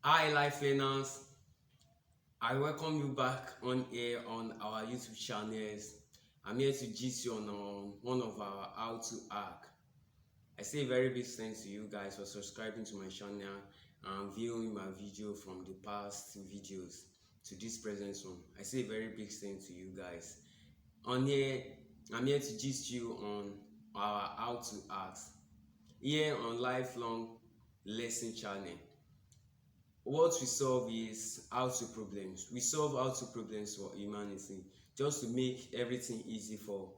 Hi, life learners. I welcome you back on here on our YouTube channels. I'm here to gist you on one of our how to hack. I say a very big thanks to you guys for subscribing to my channel and viewing my video from the past videos to this present one. I say a very big thanks to you guys. On here, I'm here to gist you on our how to ask here on Lifelong Lesson channel. What we solve is how to problems. We solve how to problems for humanity just to make everything easy for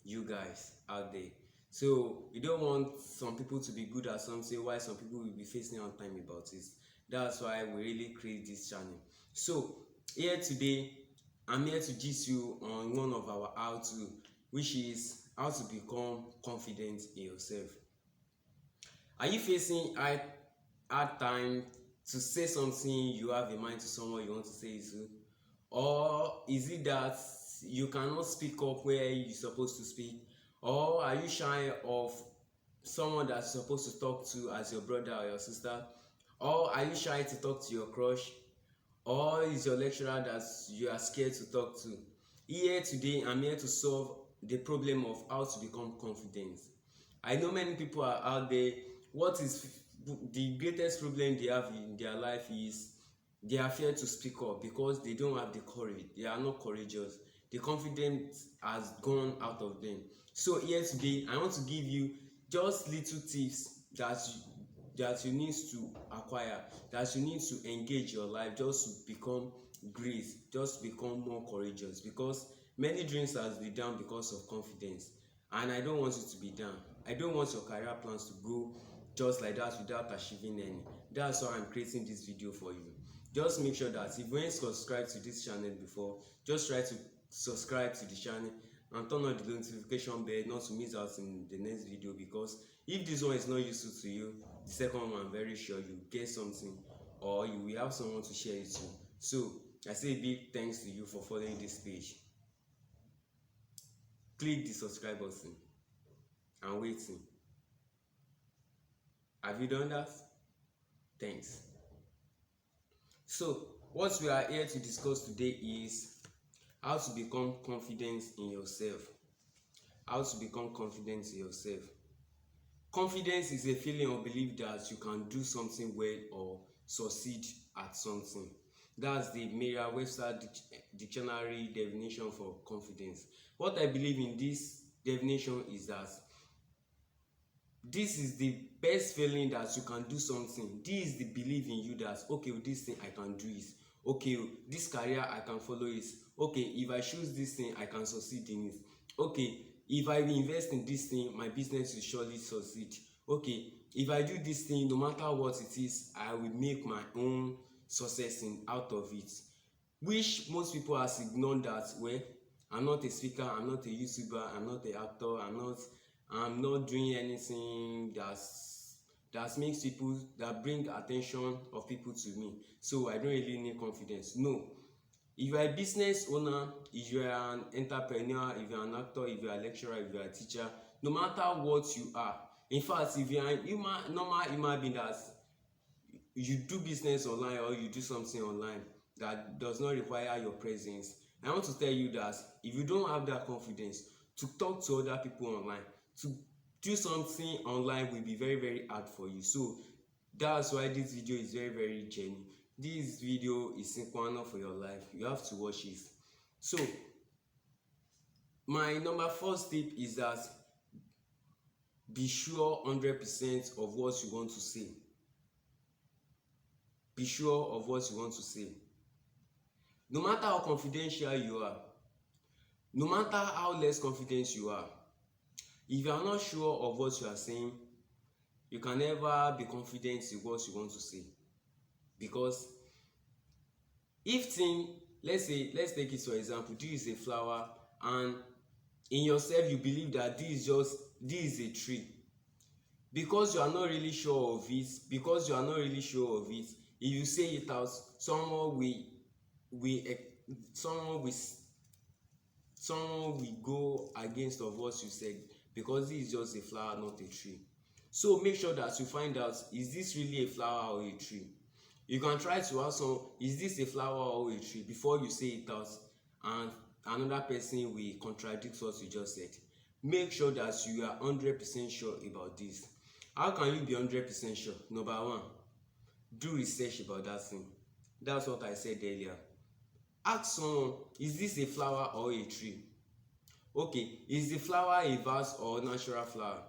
you guys out there. So we don't want some people to be good at something while some people will be facing hard time about it. That's why we really create this channel. So here today, I'm here to gist you on one of our how to, which is how to become confident in yourself. Are you facing hard time to say something you have in mind to someone you want to say it to? Or is it that you cannot speak up where you're supposed to speak? Or are you shy of someone that's supposed to talk to as your brother or your sister? Or are you shy to talk to your crush? Or is your lecturer that you are scared to talk to? Here today, I'm here to solve the problem of how to become confident. I know many people are out there. What is the greatest problem they have in their life is they are fear to speak up because they don't have the courage. They are not courageous. The confidence has gone out of them. So here today, I want to give you just little tips that you need to acquire, that you need to engage your life just to become great, just become more courageous, because many dreams has been down because of confidence, and I don't want you to be down. I don't want your career plans to go just like that without achieving any. That's why I'm creating this video for you. Just make sure that if you ain't subscribed to this channel before, just try to subscribe to the channel and turn on the notification bell not to miss out in the next video, because if this one is not useful to you, the second one I'm very sure you get something or you will have someone to share it to. So I say a big thanks to you for following this page. Click the subscribe button and waiting. Have you done that? Thanks. So what we are here to discuss today is how to become confident in yourself. How to become confident in yourself. Confidence is a feeling or belief that you can do something well or succeed at something. That's the Merriam-Webster dictionary definition for confidence. What I believe in this definition is that this is the best feeling that you can do something. This is the belief in you that okay, this thing I can do it. Okay, this career I can follow it. Okay, if I choose this thing I can succeed in it. Okay, if I invest in this thing my business will surely succeed. Okay, if I do this thing no matter what it is I will make my own success in out of it, which most people has ignored that. Well, I'm not a speaker, I'm not a YouTuber, I'm not a actor, I'm not doing anything that makes people, that bring attention of people to me, so I don't really need confidence. No, if you are a business owner, if you are an entrepreneur, if you are an actor, if you are a lecturer, if you are a teacher, no matter what you are, in fact if you are a normal human being that you do business online or you do something online that does not require your presence, I want to tell you that if you don't have that confidence to talk to other people online, to do something online will be very very hard for you. So that's why this video is very very genuine. This video is important for your life, you have to watch it. So my number first tip is that be sure 100% of what you want to say. Be sure of what you want to say. No matter how confidential you are, no matter how less confident you are, if you are not sure of what you are saying, you can never be confident in what you want to say. Because if thing, let's take it for example, this is a flower and in yourself you believe that this is a tree. Because you are not really sure of it, if you say it out, will someone will someone will go against of what you said, because this is just a flower, not a tree. So make sure that you find out, is this really a flower or a tree? You can try to ask someone, is this a flower or a tree, before you say it out, and another person will contradict what you just said. Make sure that you are 100% sure about this. How can you be 100% sure? Number one, do research about that thing. That's what I said earlier. Ask someone, is this a flower or a tree? Okay, is the flower a vase or natural flower?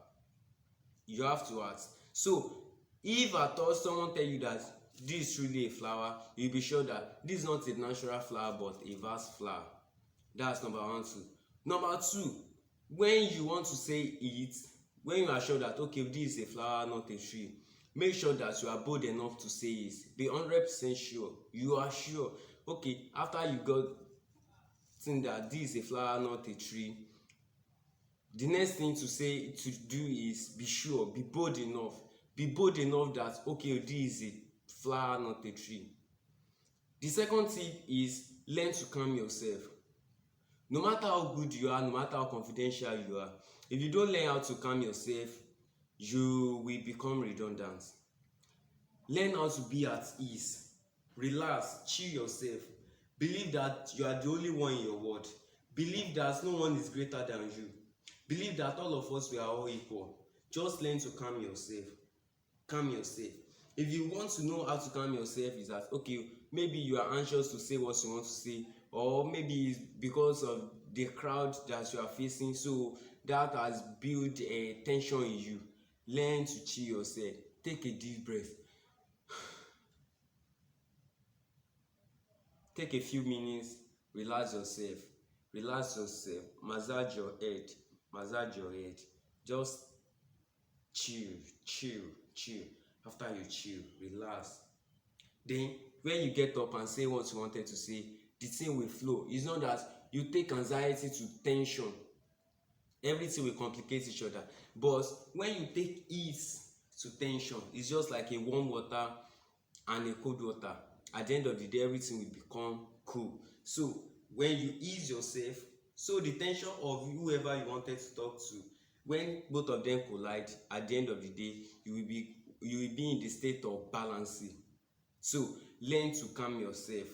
You have to ask. So if at all someone tell you that this is truly a flower, you'll be sure that this is not a natural flower but a vase flower. That's number one. Number two, when you want to say it, when you are sure that okay, this is a flower, not a tree, make sure that you are bold enough to say it. Be 100% sure. You are sure. Okay, after you got think that this is a flower, not a tree, the next thing to do is be sure, be bold enough. Be bold enough that okay, this is a flower, not a tree. The second tip is learn to calm yourself. No matter how good you are, no matter how confidential you are, if you don't learn how to calm yourself, you will become redundant. Learn how to be at ease. Relax, chill yourself. Believe that you are the only one in your world. Believe that no one is greater than you. Believe that all of us, we are all equal. Just learn to calm yourself. Calm yourself. If you want to know how to calm yourself, is that okay, maybe you are anxious to say what you want to say, or maybe it's because of the crowd that you are facing, so that has built a tension in you. Learn to chill yourself. Take a deep breath. Take a few minutes, relax yourself. Relax yourself. Massage your head. Massage your head. Just chill, chill, chill. After you chill, relax. Then when you get up and say what you wanted to say, the thing will flow. It's not that you take anxiety to tension. Everything will complicate each other. But when you take ease to tension, it's just like a warm water and a cold water. At the end of the day, everything will become cool. So when you ease yourself, so the tension of whoever you wanted to talk to, when both of them collide, at the end of the day, you will be in the state of balancing. So learn to calm yourself.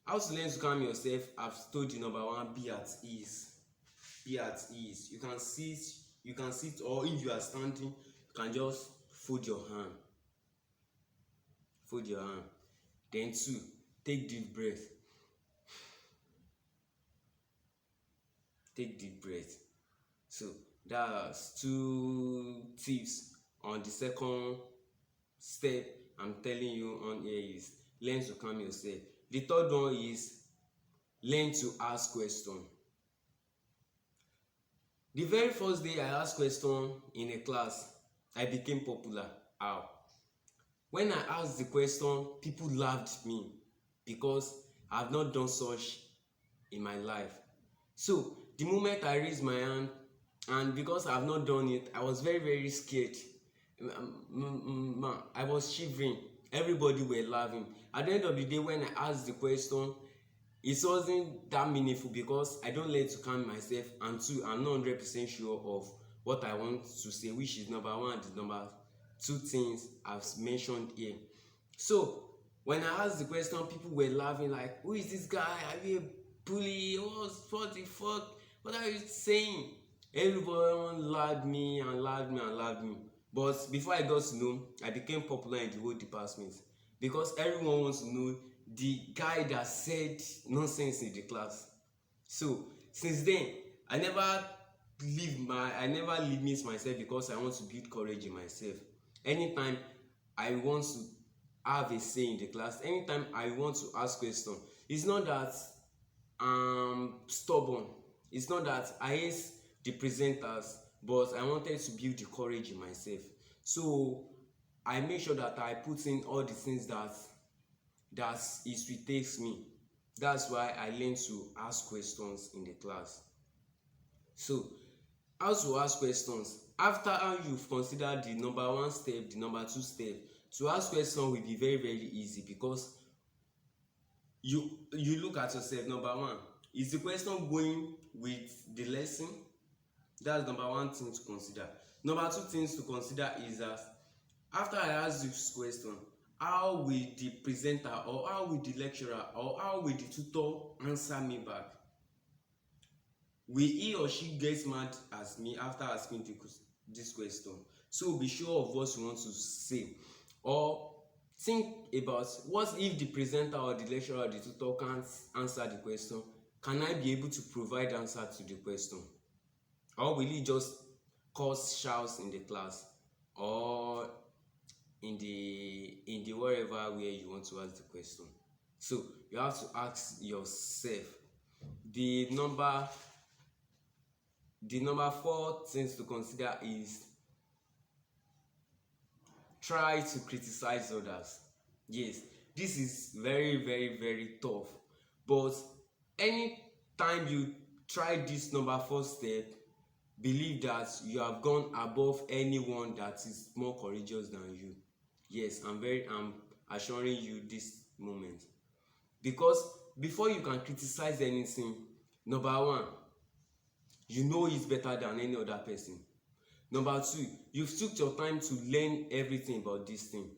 How to learn to calm yourself? I've told you, number one, be at ease. Be at ease. You can sit, or if you are standing, you can just fold your hand. Fold your hand. Then two, take deep breath. Take deep breath. So that's two tips on the second step I'm telling you on here is learn to calm yourself. The third one is learn to ask questions. The very first day I asked question in a class, I became popular. How? When I asked the question, people laughed me because I have not done such in my life. So the moment I raised my hand, and because I have not done it, I was very, very scared. I was shivering. Everybody were laughing. At the end of the day, when I asked the question, it wasn't that meaningful because I don't learn to calm myself, and two, I'm not 100% sure of what I want to say, which is number one, the number two things I've mentioned here. So when I asked the question, people were laughing like, who is this guy? Are you a bully? What the fuck? What are you saying? Everyone laughed me and laughed me and laughed me. But before I got to know, I became popular in the whole department because everyone wants to know the guy that said nonsense in the class. So since then, I never limit myself because I want to build courage in myself. Anytime I want to have a say in the class, anytime I want to ask questions, it's not that I'm stubborn, it's not that I hate the presenters, but I wanted to build the courage in myself. So I make sure that I put in all the things that it takes me. That's why I learn to ask questions in the class. So how to ask questions? After you've considered the number one step, the number two step, to ask questions will be very, very easy because you look at yourself. Number one, is the question going with the lesson? That's number one thing to consider. Number two things to consider is that after I ask this question, how will the presenter or how will the lecturer or how will the tutor answer me back? Will he or she get mad at me after asking this question? So be sure of what you want to say, or think about what if the presenter or the lecturer or the tutor can't answer the question. Can I be able to provide answer to the question, or will it just cause shouts in the class or in the wherever where you want to ask the question? So you have to ask yourself. The number 4 things to consider is try to criticize others. Yes, this is very very very tough, but anytime you try this number 4 step, believe that you have gone above anyone that is more courageous than you. Yes, I'm assuring you this moment, because before you can criticize anything, number 1, you know it better than any other person. Number 2, you've took your time to learn everything about this thing.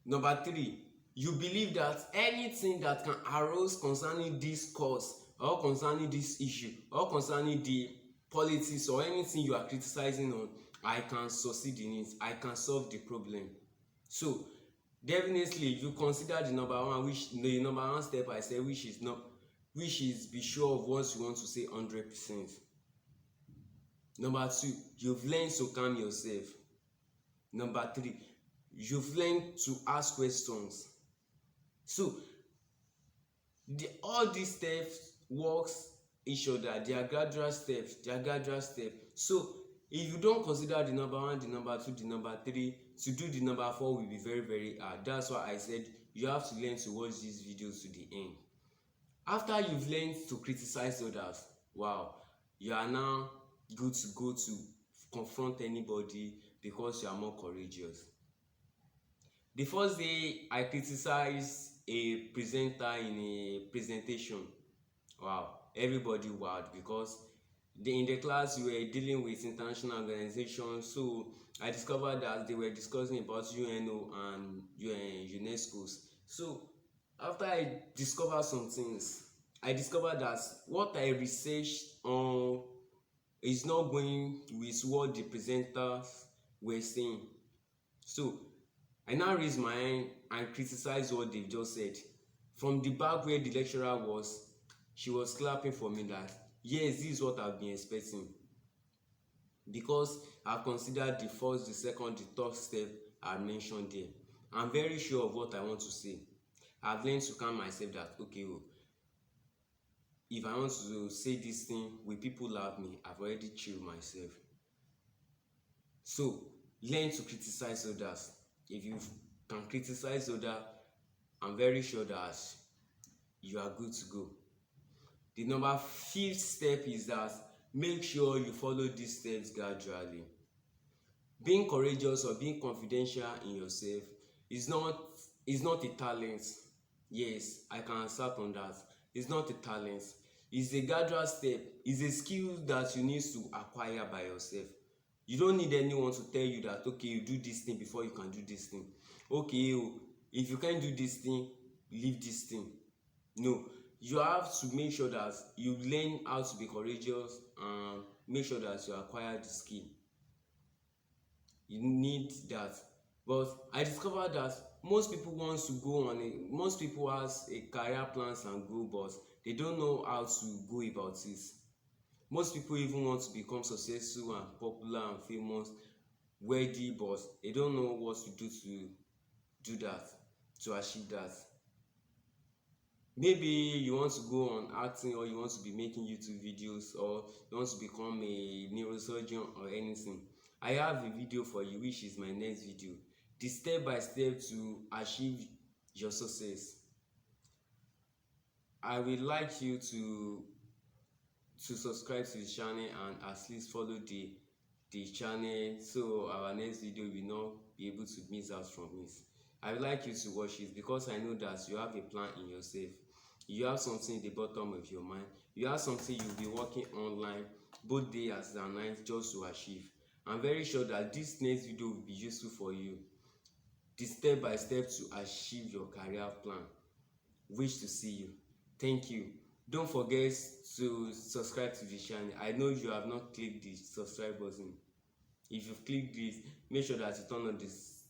Number 3, you believe that anything that can arise concerning this cause or concerning this issue or concerning the politics or anything you are criticizing on, I can succeed in it, I can solve the problem. So definitely you consider the number 1 step I said, which is be sure of what you want to say 100%. Number 2, you've learned to calm yourself. Number 3, you've learned to ask questions. So all these steps works each other. They are gradual steps. So if you don't consider the number 1, the number 2, the number 3, to do the number 4 will be very very hard. That's why I said you have to learn to watch this video to the end. After you've learned to criticize others, wow, you are now good to go to confront anybody because you are more courageous. The first day I criticized a presenter in a presentation, wow, everybody wowed, because in the class we were dealing with international organizations. So I discovered that they were discussing about UNO and UNESCO's. So after I discovered some things, I discovered that what I researched on is not going with what the presenters were saying. So I now raised my hand and criticized what they just said. From the back where the lecturer was, she was clapping for me that yes, this is what I've been expecting, because I've considered the first, the second, the third step I mentioned there. I'm very sure of what I want to say. I've learned to calm myself that okay, if I want to say this thing, will people love me? I've already chilled myself. So learn to criticize others. If you can criticize others, I'm very sure that you are good to go. The number 5th step is that make sure you follow these steps gradually. Being courageous or being confidential in yourself is not a talent. Yes, I can assert on that. It's not a talent. It's a gradual step. It's a skill that you need to acquire by yourself. You don't need anyone to tell you that okay, you do this thing before you can do this thing. Okay, if you can't do this thing, leave this thing. No, you have to make sure that you learn how to be courageous and make sure that you acquire the skill. You need that. But I discovered that most people has a career plans and goal, but they don't know how to go about it. Most people even want to become successful and popular and famous, wealthy, but they don't know what to do that, to achieve that. Maybe you want to go on acting, or you want to be making YouTube videos, or you want to become a neurosurgeon or anything. I have a video for you, which is my next video, the step by step to achieve your success. I would like you to subscribe to the channel and at least follow the channel, so our next video will not be able to miss out from it. I would like you to watch it because I know that you have a plan in yourself. You have something in the bottom of your mind. You have something you'll be working online both days and nights just to achieve. I'm very sure that this next video will be useful for you. the step by step to achieve your career plan. Wish to see you. Thank you. Don't forget to subscribe to the channel. I know you have not clicked the subscribe button. If you've clicked this, make sure that you turn on this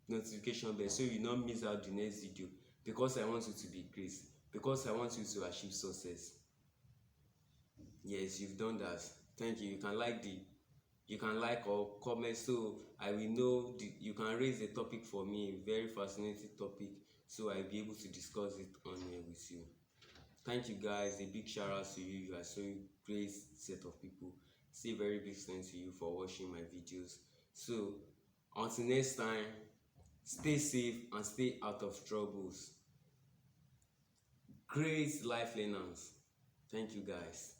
notification bell so you not miss out the next video, because I want you to be great, because I want you to achieve success. Yes, you've done that. Thank you. You can like or comment so I will know you can raise a topic for me, a very fascinating topic, so I'll be able to discuss it on here with you. Thank you guys. A big shout out to you. You are so great set of people. Say very big thanks to you for watching my videos. So until next time, stay safe and stay out of troubles. Great life learners. Thank you guys.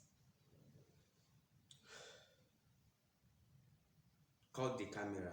Cut the camera.